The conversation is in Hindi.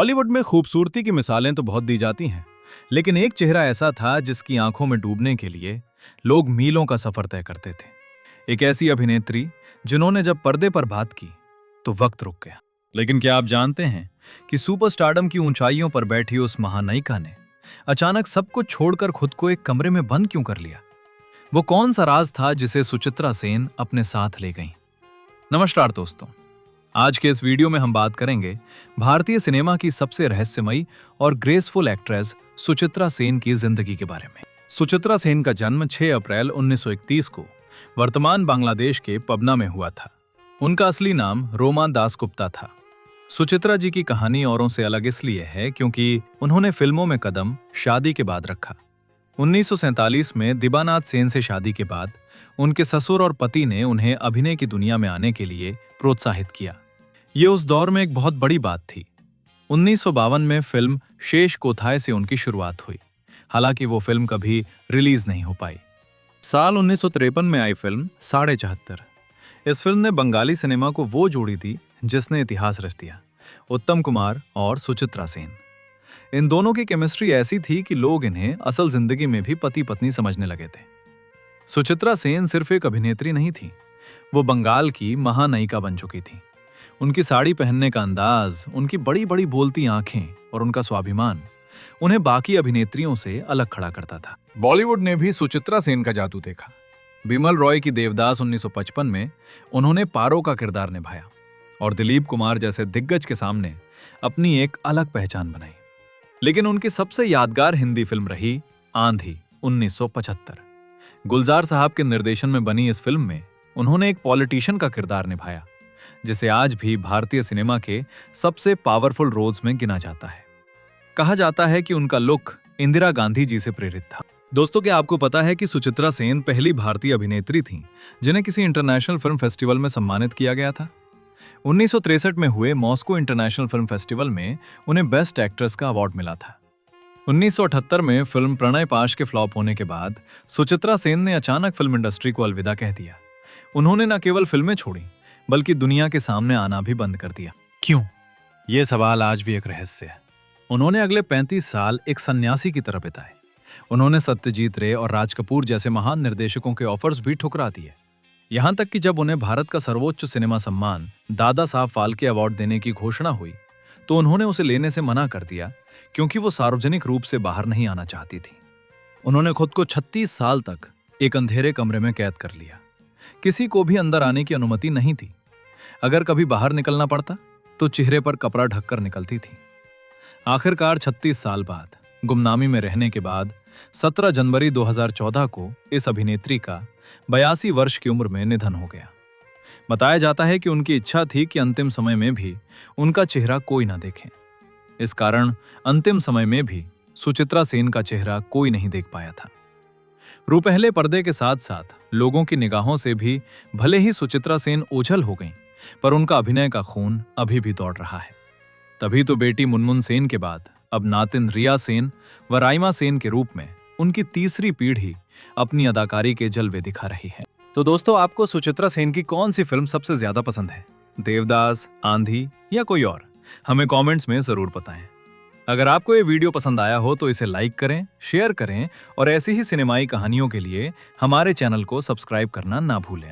बॉलीवुड में खूबसूरती की मिसालें तो बहुत दी जाती हैं, लेकिन एक चेहरा ऐसा था जिसकी आंखों में डूबने के लिए लोग मीलों का सफर तय करते थे। एक ऐसी अभिनेत्री जिन्होंने जब पर्दे पर बात की तो वक्त रुक गया। लेकिन क्या आप जानते हैं कि सुपरस्टारडम की ऊंचाइयों पर बैठी उस महानायिका ने अचानक सब कुछ छोड़कर खुद को एक कमरे में बंद क्यों कर लिया? वो कौन सा राज था जिसे सुचित्रा सेन अपने साथ ले गईं? नमस्कार दोस्तों, आज के इस वीडियो में हम बात करेंगे भारतीय सिनेमा की सबसे रहस्यमयी और ग्रेसफुल एक्ट्रेस सुचित्रा सेन की जिंदगी के बारे में। सुचित्रा सेन का जन्म 6 अप्रैल 1931 को वर्तमान बांग्लादेश के पबना में हुआ था। उनका असली नाम रोमा दासगुप्ता था। सुचित्रा जी की कहानी औरों से अलग इसलिए है क्योंकि उन्होंने फिल्मों में कदम शादी के बाद रखा। 1947 में दिबानाथ सेन से शादी के बाद उनके ससुर और पति ने उन्हें अभिनय की दुनिया में आने के लिए प्रोत्साहित किया। ये उस दौर में एक बहुत बड़ी बात थी। 1952 में फिल्म शेष कोथाय से उनकी शुरुआत हुई, हालांकि वो फिल्म कभी रिलीज नहीं हो पाई। साल 1953 में आई फिल्म 74.5। इस फिल्म ने बंगाली सिनेमा को वो जोड़ी दी जिसने इतिहास रच दिया, उत्तम कुमार और सुचित्रा सेन। इन दोनों की केमिस्ट्री ऐसी थी कि लोग इन्हें असल जिंदगी में भी पति पत्नी समझने लगे थे। सुचित्रा सेन सिर्फ एक अभिनेत्री नहीं थी, वो बंगाल की महानायिका बन चुकी थी। उनकी साड़ी पहनने का अंदाज, उनकी बड़ी बड़ी बोलती आंखें और उनका स्वाभिमान उन्हें बाकी अभिनेत्रियों से अलग खड़ा करता था। बॉलीवुड ने भी सुचित्रा सेन का जादू देखा। बिमल रॉय की देवदास 1955 में उन्होंने पारो का किरदार निभाया और दिलीप कुमार जैसे दिग्गज के सामने अपनी एक अलग पहचान बनाई। लेकिन उनकी सबसे यादगार हिंदी फिल्म रही आंधी 1975। गुलजार साहब के निर्देशन में बनी इस फिल्म में उन्होंने एक पॉलिटिशियन का किरदार निभाया, जिसे आज भी भारतीय सिनेमा के सबसे पावरफुल रोल्स में गिना जाता है। कहा जाता है कि उनका लुक इंदिरा गांधी जी से प्रेरित था। दोस्तों, क्या आपको पता है कि सुचित्रा सेन पहली भारतीय अभिनेत्री थीं जिन्हें किसी इंटरनेशनल फिल्म फेस्टिवल में सम्मानित किया गया था? 1963 में हुए मॉस्को इंटरनेशनल फिल्म फेस्टिवल में उन्हें बेस्ट एक्ट्रेस का अवार्ड मिला था। 1978 में फिल्म प्रणय पाश के फ्लॉप होने के बाद सुचित्रा सेन ने अचानक फिल्म इंडस्ट्री को अलविदा कह दिया। उन्होंने न केवल फिल्में छोड़ी बल्कि दुनिया के सामने आना भी बंद कर दिया। क्यों? ये सवाल आज भी एक रहस्य है। उन्होंने अगले 35 साल एक सन्यासी की तरह बिताए। उन्होंने सत्यजीत रे और राज कपूर जैसे महान निर्देशकों के ऑफर्स भी ठुकरा दिए। यहां तक कि जब उन्हें भारत का सर्वोच्च सिनेमा सम्मान दादा साहब फाल्के अवार्ड देने की घोषणा हुई तो उन्होंने उसे लेने से मना कर दिया क्योंकि वो सार्वजनिक रूप से बाहर नहीं आना चाहती थी। उन्होंने खुद को 36 साल तक एक अंधेरे कमरे में कैद कर लिया। किसी को भी अंदर आने की अनुमति नहीं थी। अगर कभी बाहर निकलना पड़ता तो चेहरे पर कपड़ा ढककर निकलती थी। आखिरकार 36 साल बाद गुमनामी में रहने के बाद 17 जनवरी 2014 को इस अभिनेत्री का 82 वर्ष की उम्र में निधन हो गया। बताया जाता है कि उनकी इच्छा थी कि अंतिम समय में भी उनका चेहरा कोई ना देखे। इस कारण अंतिम समय में भी सुचित्रा सेन का चेहरा कोई नहीं देख पाया था। रुपहले पर्दे के साथ साथ लोगों की निगाहों से भी भले ही सुचित्रा सेन ओझल हो गईं, पर उनका अभिनय का खून अभी भी दौड़ रहा है। तभी तो बेटी मुनमुन सेन के बाद अब नातिन रिया सेन व राइमा सेन के रूप में उनकी तीसरी पीढ़ी अपनी अदाकारी के जलवे दिखा रही है। तो दोस्तों, आपको सुचित्रा सेन की कौन सी फिल्म सबसे ज्यादा पसंद है? देवदास, आंधी या कोई और? हमें कमेंट्स में जरूर बताएं। अगर आपको ये वीडियो पसंद आया हो तो इसे लाइक करें, शेयर करें और ऐसी ही सिनेमाई कहानियों के लिए हमारे चैनल को सब्सक्राइब करना ना भूलें।